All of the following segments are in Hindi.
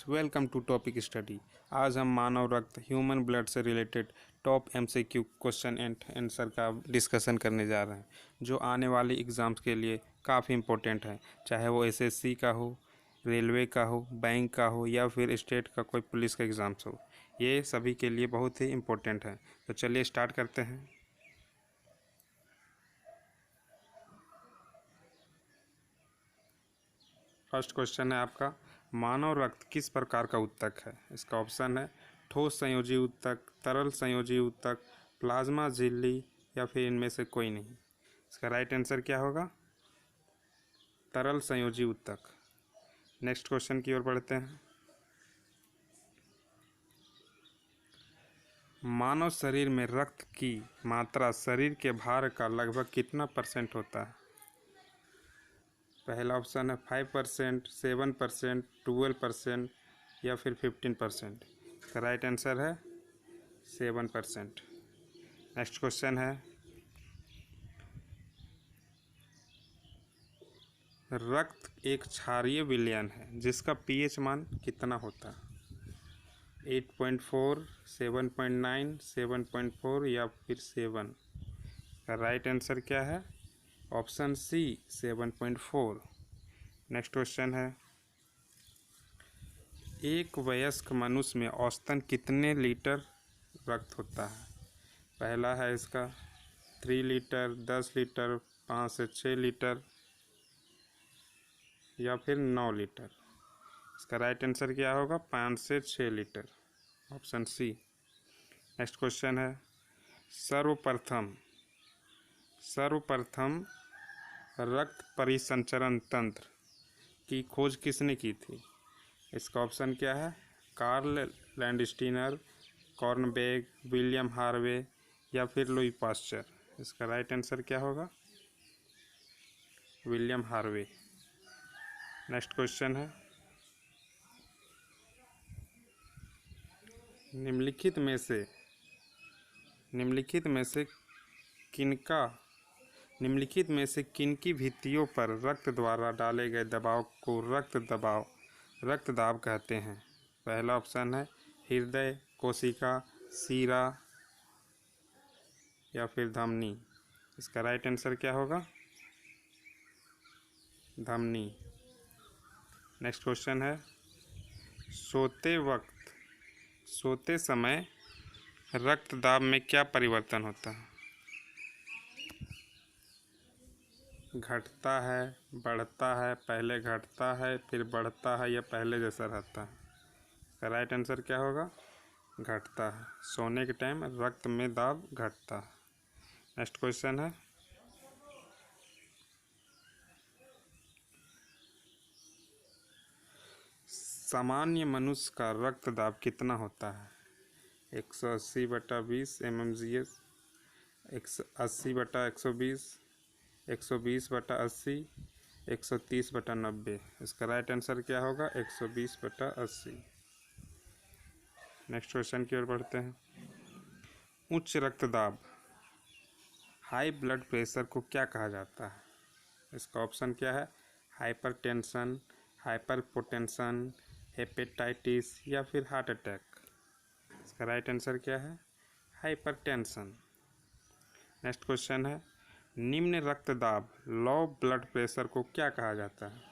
Welcome to topic study. आज हम मानव रक्त ह्यूमन ब्लड से related top MCQ question and answer का डिस्कशन करने जा रहे हैं, जो आने वाली एग्ज़ाम्स के लिए काफ़ी इम्पोर्टेंट है, चाहे वो एसएससी का हो, रेलवे का हो, बैंक का हो या फिर स्टेट का कोई पुलिस का एग्ज़ाम्स हो। ये सभी के लिए बहुत ही इम्पोर्टेंट है। तो चलिए स्टार्ट करते हैं। फर्स्ट क्वेश्चन है आपका, मानव रक्त किस प्रकार का ऊतक है। इसका ऑप्शन है ठोस संयोजी ऊतक, तरल संयोजी ऊतक, प्लाज्मा झिल्ली या फिर इनमें से कोई नहीं। इसका राइट आंसर क्या होगा? तरल संयोजी ऊतक। नेक्स्ट क्वेश्चन की ओर बढ़ते हैं। मानव शरीर में रक्त की मात्रा शरीर के भार का लगभग कितना % होता है? पहला ऑप्शन है 5%, 7%, 12% या फिर 15%। इसका राइट आंसर है 7%। नेक्स्ट क्वेश्चन है, रक्त एक क्षारीय विलयन है जिसका पीएच मान कितना होता है? 8.4, 7.9, 7.4 या फिर 7। का राइट आंसर क्या है? ऑप्शन सी 7.4। नेक्स्ट क्वेश्चन है, एक वयस्क मनुष्य में औसतन कितने लीटर रक्त होता है? पहला है इसका 3 लीटर, 10 लीटर, 5 से 6 लीटर या फिर 9 लीटर। इसका राइट आंसर क्या होगा? 5 से 6 litre, option C. Next question है, सर्वप्रथम रक्त परिसंचरण तंत्र की खोज किसने की थी? इसका ऑप्शन क्या है? कार्ल लैंडस्टीनर, कॉर्नबेग, विलियम हार्वे या फिर लुई पास्चर। इसका राइट आंसर क्या होगा? William Harvey. नेक्स्ट क्वेश्चन है, निम्नलिखित में से किनकी भित्तियों पर रक्त द्वारा डाले गए दबाव को रक्त दाब कहते हैं? पहला ऑप्शन है हृदय, कोशिका, सीरा या फिर धमनी। इसका राइट आंसर क्या होगा? धमनी। नेक्स्ट क्वेश्चन है, सोते समय रक्त दाब में क्या परिवर्तन होता है? घटता है, बढ़ता है, पहले घटता है फिर बढ़ता है या पहले जैसा रहता है? इसका राइट आंसर क्या होगा? घटता है। सोने के टाइम रक्त में दाब घटता है। नेक्स्ट क्वेश्चन है, सामान्य मनुष्य का रक्त दाब कितना होता है? 180/20 mmGS, 80/120, 120/80, 130/90। इसका राइट आंसर क्या होगा? 120/80। नेक्स्ट क्वेश्चन की ओर बढ़ते हैं, उच्च रक्तदाब हाई ब्लड प्रेशर को क्या कहा जाता है? इसका ऑप्शन क्या है? हाइपरटेंशन, हाइपरपोटेंशन, हेपेटाइटिस या फिर हार्ट अटैक। इसका राइट आंसर क्या है? हाइपरटेंशन। नेक्स्ट क्वेश्चन है, निम्न रक्तदाब लो ब्लड प्रेशर को क्या कहा जाता है?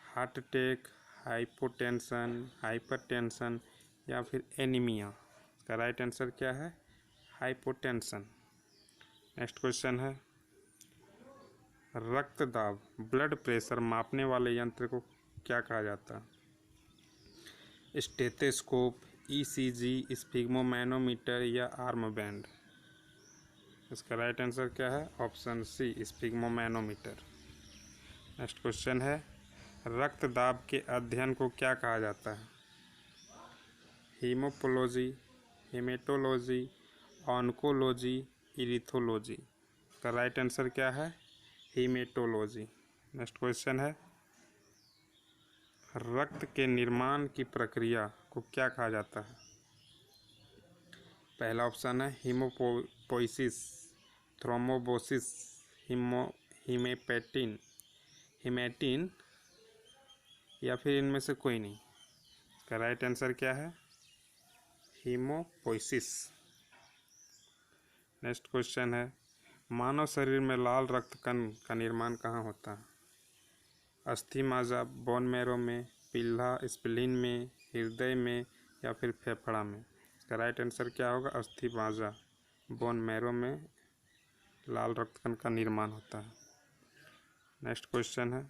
हार्ट अटैक, हाइपोटेंशन, हाइपरटेंशन या फिर एनीमिया। इसका राइट आंसर क्या है? हाइपोटेंशन। नेक्स्ट क्वेश्चन है, रक्तदाब ब्लड प्रेशर मापने वाले यंत्र को क्या कहा जाता है? स्टेथोस्कोप, ईसीजी, स्फिग्मोमैनोमीटर या आर्म बैंड। इसका राइट आंसर क्या है? Option C sphygmomanometer. Next question है, रक्तदाब के अध्ययन को क्या कहा जाता है? हीमोपोलॉजी, हेमेटोलॉजी, ऑन्कोलॉजी, इरिथोलॉजी। इसका राइट आंसर क्या है? हीमेटोलॉजी। नेक्स्ट क्वेश्चन है, रक्त के निर्माण की प्रक्रिया को क्या कहा जाता है? पहला ऑप्शन है हीमोपोइसिस, थ्रोम्बोसिस, हेमेटिन या फिर इनमें से कोई नहीं। इसका राइट आंसर क्या है? हीमोपोइसिस। नेक्स्ट क्वेश्चन है, मानव शरीर में लाल रक्त कण का निर्माण कहाँ होता है? अस्थि मज्जा, बोन मैरो में, पिल्ला स्प्लीन में, हृदय में या फिर फेफड़ा में? इसका राइट आंसर क्या होगा? अस्थि मज्जा, बोन मैरो में लाल रक्त कण का निर्माण होता है। नेक्स्ट क्वेश्चन है,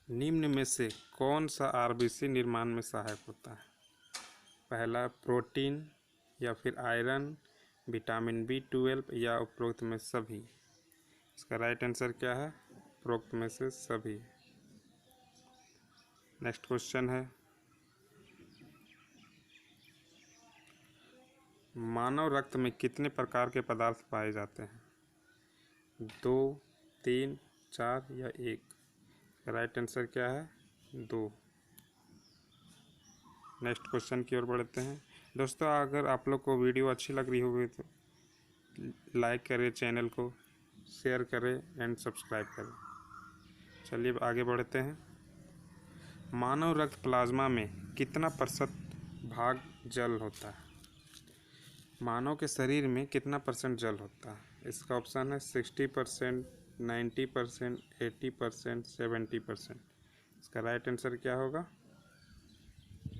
निम्न में से कौन सा आरबीसी निर्माण में सहायक होता है? पहला प्रोटीन या फिर आयरन, विटामिन B12 या उपरोक्त में सभी? इसका राइट आंसर क्या है? उपरोक्त में से सभी। नेक्स्ट क्वेश्चन है, मानव रक्त में कितने प्रकार के पदार्थ पाए जाते हैं? 2, 3, 4 या 1? राइट आंसर क्या है? 2। नेक्स्ट क्वेश्चन की ओर बढ़ते हैं। दोस्तों, अगर आप लोग को वीडियो अच्छी लग रही होगी तो लाइक करें, चैनल को शेयर करें एंड सब्सक्राइब करें। चलिए आगे बढ़ते हैं। मानव रक्त प्लाज्मा में कितना प्रतिशत भाग जल होता है? मानव के शरीर में कितना % जल होता है? इसका ऑप्शन है 60%, 90%, 80%, 70%। इसका राइट आंसर क्या होगा?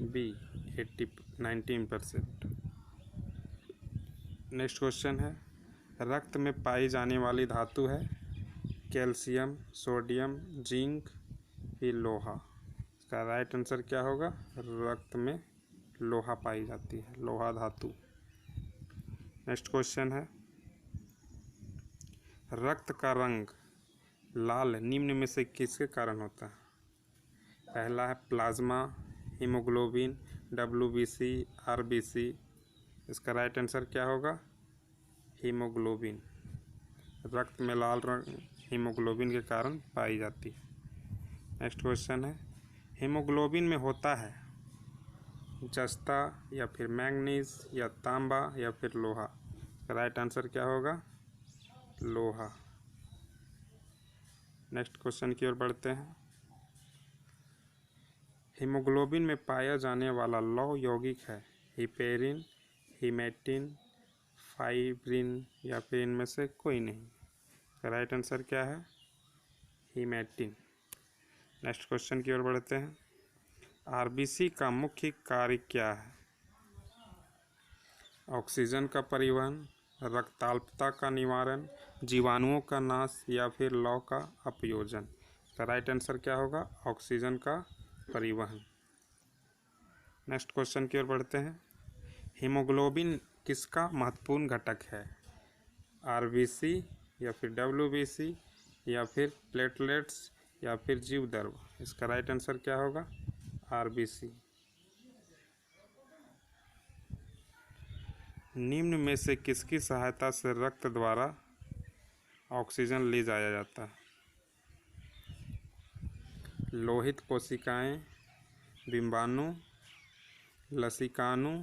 बी, 19%। नेक्स्ट क्वेश्चन है, रक्त में पाई जाने वाली धातु है कैल्शियम, सोडियम, जिंक फिर लोहा? इसका राइट आंसर क्या होगा? रक्त में लोहा पाई जाती है, लोहा धातु। नेक्स्ट क्वेश्चन है, रक्त का रंग लाल निम्न में से किसके कारण होता है? पहला है प्लाज्मा, हीमोग्लोबिन, WBC, RBC। इसका राइट आंसर क्या होगा? हीमोग्लोबिन। रक्त में लाल रंग हीमोग्लोबिन के कारण पाई जाती है। नेक्स्ट क्वेश्चन है, हीमोग्लोबिन में होता है जस्ता या फिर मैंगनीज या तांबा या फिर लोहा? राइट आंसर क्या होगा? लोहा। नेक्स्ट क्वेश्चन की ओर बढ़ते हैं। हीमोग्लोबिन में पाया जाने वाला लौह यौगिक है हिपेरिन, हिमेटिन, फाइब्रिन या फिर इनमें से कोई नहीं? राइट आंसर क्या है? हिमेटिन। नेक्स्ट क्वेश्चन की ओर बढ़ते हैं। आरबीसी का मुख्य कार्य क्या है? ऑक्सीजन का परिवहन, रक्ताल्पता का निवारण, जीवाणुओं का नाश या फिर लौह का अपयोजन? राइट आंसर क्या होगा? ऑक्सीजन का परिवहन। नेक्स्ट क्वेश्चन की ओर बढ़ते हैं। हीमोग्लोबिन किसका महत्वपूर्ण घटक है? आरबीसी या फिर WBC या फिर प्लेटलेट्स या फिर जीवद्रव्य? इसका राइट आंसर क्या होगा? आरबीसी। निम्न में से किसकी सहायता से रक्त द्वारा ऑक्सीजन ले जाया जाता है? लोहित कोशिकाएं, बिंबाणु, लसिकाणु,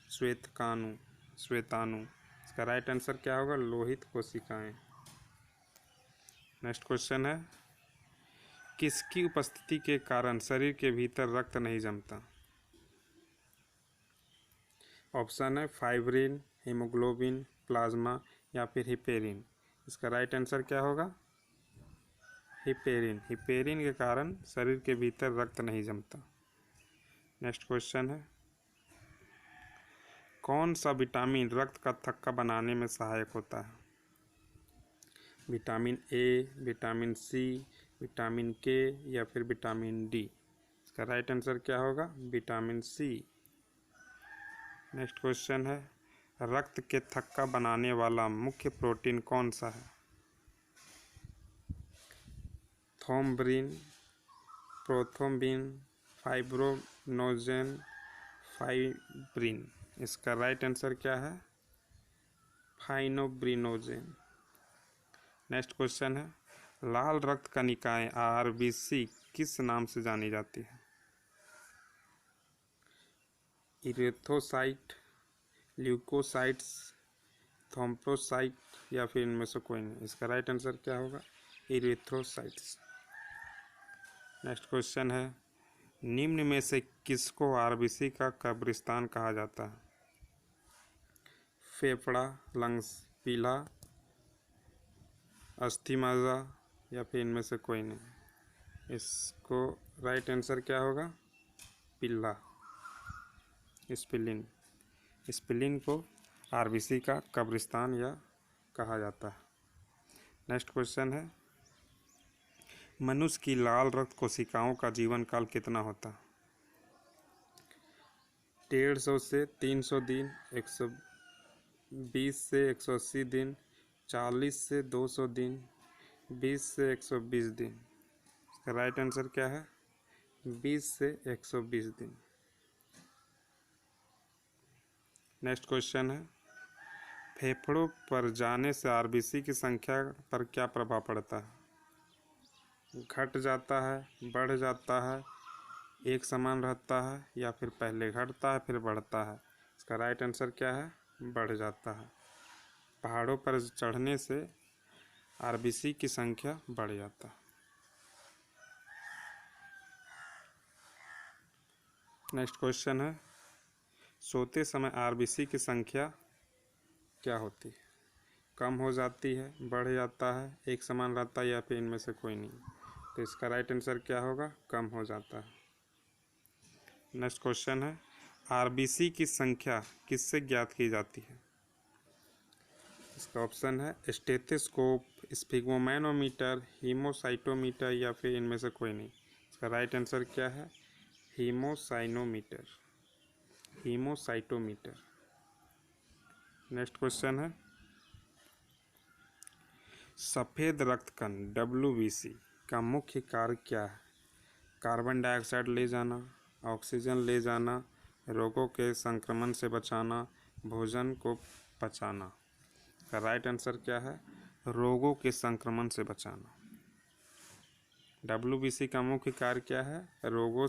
श्वेताणु? इसका राइट आंसर क्या होगा? लोहित कोशिकाएं। नेक्स्ट क्वेश्चन है, किसकी उपस्थिति के कारण शरीर के भीतर रक्त नहीं जमता? ऑप्शन है फाइब्रिन, हीमोग्लोबिन, प्लाज्मा या फिर हिपेरिन? इसका राइट आंसर क्या होगा? हिपेरिन। हिपेरिन के कारण शरीर के भीतर रक्त नहीं जमता। नेक्स्ट क्वेश्चन है, कौन सा विटामिन रक्त का थक्का बनाने में सहायक होता है? Vitamin A, vitamin C, vitamin K या फिर विटामिन D? इसका राइट आंसर क्या होगा? Vitamin C। नेक्स्ट क्वेश्चन है, रक्त के थक्का बनाने वाला मुख्य प्रोटीन कौन सा है? Thrombin, prothrombin, fibrinogen, fibrin? इसका राइट आंसर क्या है? फाइब्रिनोजेन। नेक्स्ट क्वेश्चन है, लाल रक्त कणिकाएं RBC किस नाम से जानी जाती है? इरेथ्रोसाइट, ल्यूकोसाइट्स, थ्रोम्बोसाइट या फिर इनमें से कोई नहीं? इसका राइट आंसर क्या होगा? इरेथ्रोसाइट्स। नेक्स्ट क्वेश्चन है, निम्न में से किसको आरबीसी का कब्रिस्तान कहा जाता है? फेफड़ा, लंग्स, पीला, अस्थि मज्जा या फिर इनमें से कोई नहीं। इसको राइट आंसर क्या होगा? पिल्ला, स्प्लीन। स्प्लीन को आरबीसी का कब्रिस्तान या कहा जाता है। नेक्स्ट क्वेश्चन है, मनुष्य की लाल रक्त कोशिकाओं का जीवन काल कितना होता है? 150 से 300 दिन, 120 से 180 दिन, 40 से 200 दिन, 20 से 120 दिन। इसका राइट आंसर क्या है? 20 से 120 दिन। नेक्स्ट क्वेश्चन है, फेफड़ों पर जाने से आरबीसी की संख्या पर क्या प्रभाव पड़ता है? घट जाता है, बढ़ जाता है, एक समान रहता है या फिर पहले घटता है फिर बढ़ता है? इसका राइट आंसर क्या है? बढ़ जाता है। पहाड़ों पर चढ़ने से आरबीसी की संख्या बढ़ जाता है। नेक्स्ट क्वेश्चन है, सोते समय आरबीसी की संख्या क्या होती है? कम हो जाती है, बढ़ जाता है, एक समान रहता है या फिर इनमें से कोई नहीं? तो इसका राइट आंसर क्या होगा? कम हो जाता है। नेक्स्ट क्वेश्चन है, आरबीसी की संख्या किससे ज्ञात की जाती है? इसका ऑप्शन है स्टेथोस्कोप, स्फिग्मोमैनोमीटर, हीमोसाइटोमीटर या फिर इनमें से कोई नहीं। इसका राइट आंसर क्या है? हीमोसाइनोमीटर, हीमोसाइटोमीटर। नेक्स्ट क्वेश्चन है, सफ़ेद रक्त कण WBC का मुख्य कार्य क्या है? कार्बन डाइऑक्साइड ले जाना, ऑक्सीजन ले जाना, रोगों के संक्रमण से बचाना, भोजन को पचाना। का राइट आंसर क्या है? रोगों के संक्रमण से बचाना। WBC का मुख्य कार्य क्या है? रोगों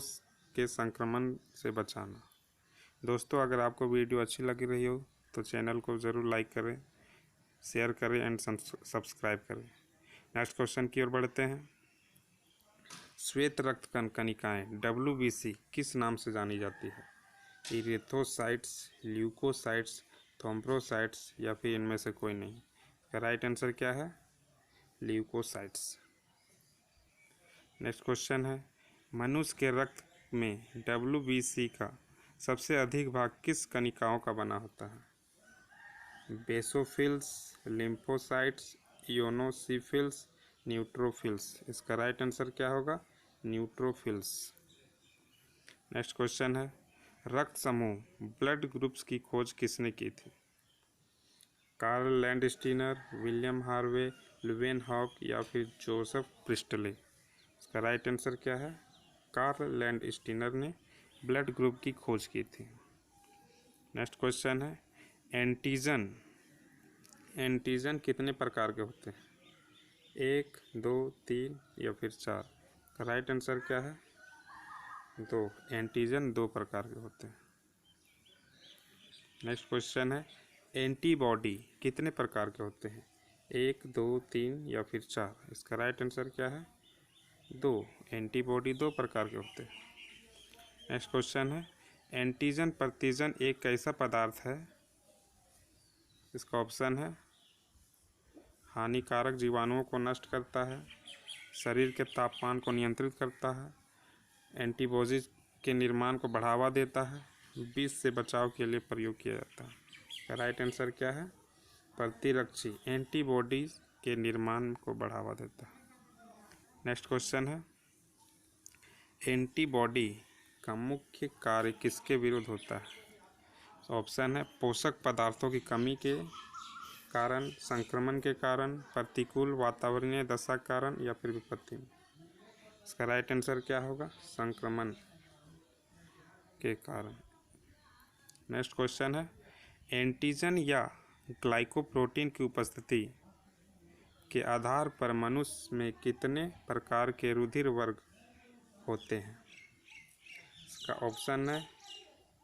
के संक्रमण से बचाना। दोस्तों, अगर आपको वीडियो अच्छी लग रही हो तो चैनल को ज़रूर लाइक करें, शेयर करें एंड सब्सक्राइब करें। नेक्स्ट क्वेश्चन की ओर बढ़ते हैं। श्वेत रक्त कण कणिकाएँ WBC किस नाम से जानी जाती है? इरिथ्रोसाइट्स, ल्यूकोसाइट्स, थ्रोम्बोसाइट्स या फिर इनमें से कोई नहीं? इसका राइट आंसर क्या है? ल्यूकोसाइट्स। नेक्स्ट क्वेश्चन है, मनुष्य के रक्त में WBC का सबसे अधिक भाग किस कणिकाओं का बना होता है? Basophils, lymphocytes, eosinophils, neutrophils. इसका राइट आंसर क्या होगा? न्यूट्रोफिल्स। नेक्स्ट क्वेश्चन है, रक्त समूह ब्लड ग्रुप्स की खोज किसने की थी? कार्ल लैंडस्टीनर, विलियम हार्वे, लुवेनहॉक या फिर जोसेफ प्रिस्टले? इसका राइट आंसर क्या है? कार्ल लैंडस्टीनर ने ब्लड ग्रुप की खोज की थी। नेक्स्ट क्वेश्चन है, एंटीजन एंटीजन कितने प्रकार के होते हैं? 1, 2, 3 या फिर 4? का राइट आंसर क्या है? 2। एंटीजन 2 प्रकार के होते हैं। नेक्स्ट क्वेश्चन है, एंटीबॉडी कितने प्रकार के होते हैं? 1, 2, 3 या फिर 4? इसका राइट आंसर क्या है? 2। एंटीबॉडी 2 प्रकार के होते हैं। नेक्स्ट क्वेश्चन है, एंटीजन प्रतिजन एक कैसा पदार्थ है? इसका ऑप्शन है हानिकारक जीवाणुओं को नष्ट करता है, शरीर के तापमान को नियंत्रित करता है, एंटीबॉडीज के निर्माण को बढ़ावा देता है, विष से बचाव के लिए प्रयोग किया जाता है। राइट आंसर क्या है? प्रतिरक्षी एंटीबॉडीज के निर्माण को बढ़ावा देता है। नेक्स्ट क्वेश्चन है, एंटीबॉडी का मुख्य कार्य किसके विरुद्ध होता है? ऑप्शन है पोषक पदार्थों की कमी के कारण, संक्रमण के कारण, प्रतिकूल वातावरणीय दशा के कारण या फिर विपत्ति में? इसका राइट आंसर क्या होगा? संक्रमण के कारण। नेक्स्ट क्वेश्चन है, एंटीजन या ग्लाइकोप्रोटीन की उपस्थिति के आधार पर मनुष्य में कितने प्रकार के रुधिर वर्ग होते हैं? इसका ऑप्शन है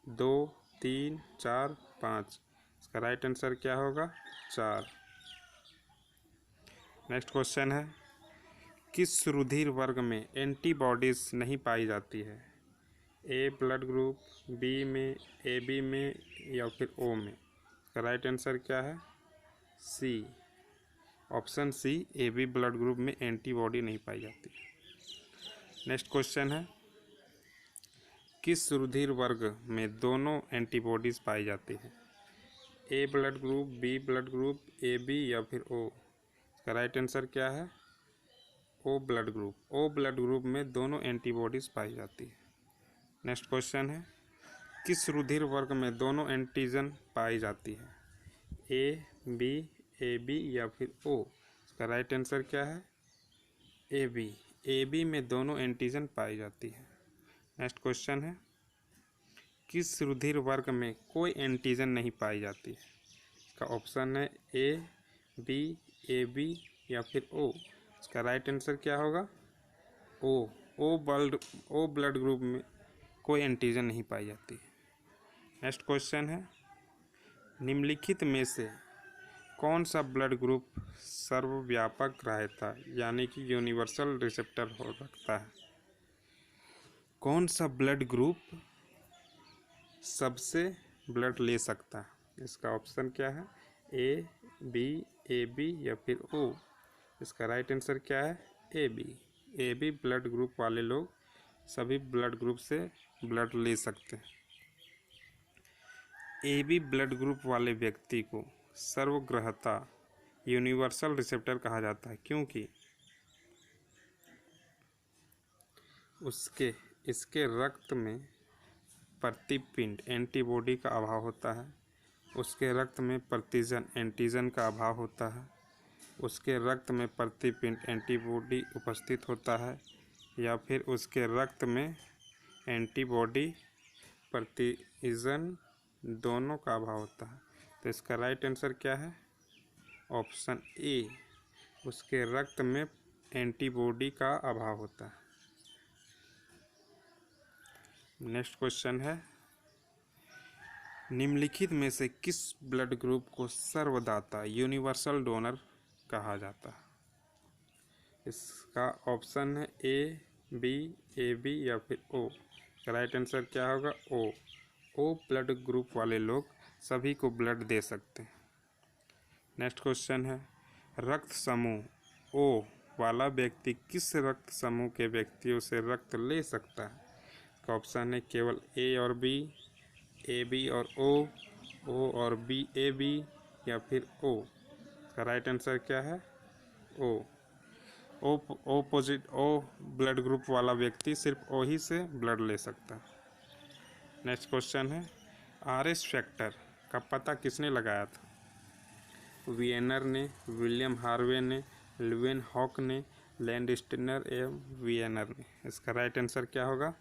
2, 3, 4, 5। इसका राइट आंसर क्या होगा? 4। नेक्स्ट क्वेश्चन है, किस रुधिर वर्ग में एंटीबॉडीज नहीं पाई जाती है? ए ब्लड ग्रुप, बी में, ए बी में या फिर ओ में? इसका राइट आंसर क्या है? C, option C, A B blood group में एंटीबॉडी नहीं पाई जाती। नेक्स्ट क्वेश्चन है, किस रुधिर वर्ग में दोनों एंटीबॉडीज पाई जाती है? A blood group, B blood group, A B या फिर ओ? इसका राइट आंसर क्या है? O blood group. O blood group में दोनों एंटीबॉडीज पाई जाती है। नेक्स्ट क्वेश्चन है, किस रुधिर वर्ग में दोनों एंटीजन पाई जाती है? ए बी या फिर ओ? इसका राइट आंसर क्या है? A B. ए बी में दोनों एंटीजन पाई जाती है। नेक्स्ट क्वेश्चन है, किस रुधिर वर्ग में कोई एंटीजन नहीं पाई जाती है? इसका ऑप्शन है ए बी या फिर ओ। इसका राइट आंसर क्या होगा? ओ। ओ ब्लड ग्रुप में कोई एंटीजन नहीं पाई जाती है। नेक्स्ट क्वेश्चन है, निम्नलिखित में से कौन सा ब्लड ग्रुप सर्वव्यापक ग्राह्यता यानी कि यूनिवर्सल रिसेप्टर हो रखता है? कौन सा ब्लड ग्रुप सबसे ब्लड ले सकता है? इसका ऑप्शन क्या है? ए बी या फिर ओ? इसका राइट आंसर क्या है? A B. A B blood group वाले लोग सभी ब्लड ग्रुप से ब्लड ले सकते हैं। ए बी ब्लड ग्रुप वाले व्यक्ति को सर्वग्राह्यता यूनिवर्सल रिसेप्टर कहा जाता है, क्योंकि इसके रक्त में प्रतिपिंड एंटीबॉडी का अभाव होता है, उसके रक्त में प्रतिजन एंटीजन का अभाव होता है, उसके रक्त में प्रतिपिंड एंटीबॉडी उपस्थित होता है, या फिर उसके रक्त में एंटीबॉडी प्रतिजन दोनों का अभाव होता है। तो इसका राइट आंसर क्या है? ऑप्शन ए, उसके रक्त में एंटीबॉडी का अभाव होता है। नेक्स्ट क्वेश्चन है, निम्नलिखित में से किस ब्लड ग्रुप को सर्वदाता यूनिवर्सल डोनर कहा जाता है? इसका ऑप्शन है ए बी या फिर ओ। राइट आंसर क्या होगा? ओ ब्लड ग्रुप वाले लोग सभी को ब्लड दे सकते हैं। नेक्स्ट क्वेश्चन है, रक्त समूह ओ वाला व्यक्ति किस रक्त समूह के व्यक्तियों से रक्त ले सकता है? का ऑप्शन है केवल ए और बी, ए बी और ओ और बी ए बी या फिर ओ। का राइट आंसर क्या है? ओ ब्लड ग्रुप वाला व्यक्ति सिर्फ ओ ही से ब्लड ले सकता है। नेक्स्ट क्वेश्चन है, आरएस फैक्टर का पता किसने लगाया था? वियनर ने, विलियम हार्वे ने, लुवेन हॉक ने, लैंडस्टीनर एवं वियनर ने? इसका राइट आंसर क्या होगा?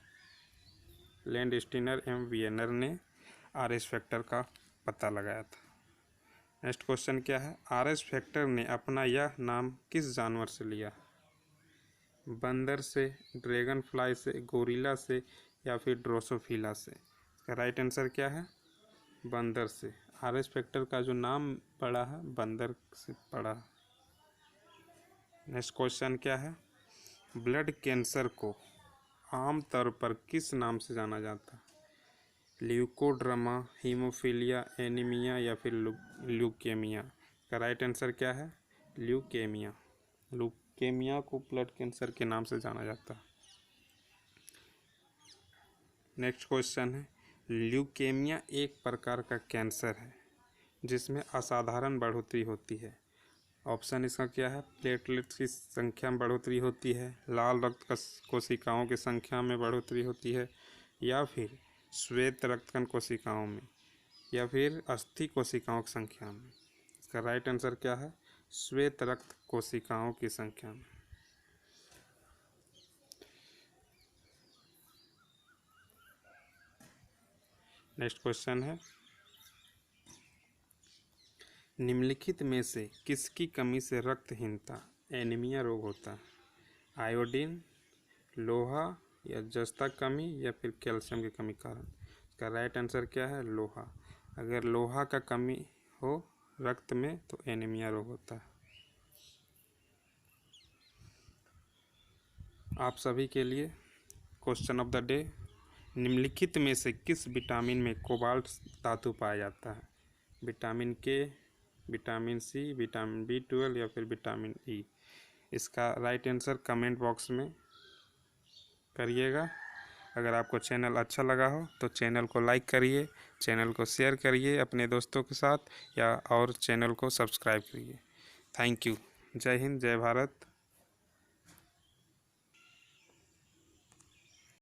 लैंडस्टीनर एवं वियनर ने आरएस फैक्टर का पता लगाया था। नेक्स्ट क्वेश्चन क्या है, आरएस फैक्टर ने अपना यह नाम किस जानवर से लिया? बंदर से, ड्रैगन फ्लाई से, गोरिल्ला से या फिर ड्रोसोफिला से? इसका राइट आंसर क्या है? बंदर से। आरएस फैक्टर का जो नाम पड़ा है बंदर से पड़ा। नेक्स्ट क्वेश्चन क्या है, ब्लड कैंसर को आमतौर पर किस नाम से जाना जाता है? ल्यूकोड्रामा, हीमोफीलिया, एनीमिया या फिर ल्यूकेमिया? का राइट आंसर क्या है? ल्यूकेमिया। ल्यूकेमिया को ब्लड कैंसर के नाम से जाना जाता है। नेक्स्ट क्वेश्चन है, ल्यूकेमिया एक प्रकार का कैंसर है जिसमें असाधारण बढ़ोतरी होती है। ऑप्शन इसका क्या है? प्लेटलेट्स की संख्या में बढ़ोतरी होती है, लाल रक्त कोशिकाओं की संख्या में बढ़ोतरी होती है, या फिर श्वेत रक्तकण कोशिकाओं में, या फिर अस्थि कोशिकाओं की संख्या में? इसका राइट आंसर क्या है? श्वेत रक्त कोशिकाओं की संख्या में। नेक्स्ट क्वेश्चन है, निम्नलिखित में से किसकी कमी से रक्तहीनता एनीमिया रोग होता है? आयोडीन, लोहा या जस्ता कमी या फिर कैल्शियम की कमी कारण? इसका राइट आंसर क्या है? लोहा। अगर लोहा का कमी हो रक्त में तो एनीमिया रोग होता है। आप सभी के लिए क्वेश्चन ऑफ द डे, निम्नलिखित में से किस विटामिन में कोबाल्ट धातु पाया जाता है? विटामिन के, विटामिन सी, विटामिन B12 या फिर विटामिन ई? इसका राइट आंसर कमेंट बॉक्स में करिएगा। अगर आपको चैनल अच्छा लगा हो तो चैनल को लाइक करिए, चैनल को शेयर करिए अपने दोस्तों के साथ, या और चैनल को सब्सक्राइब करिए। Thank you. जय हिंद, जय भारत।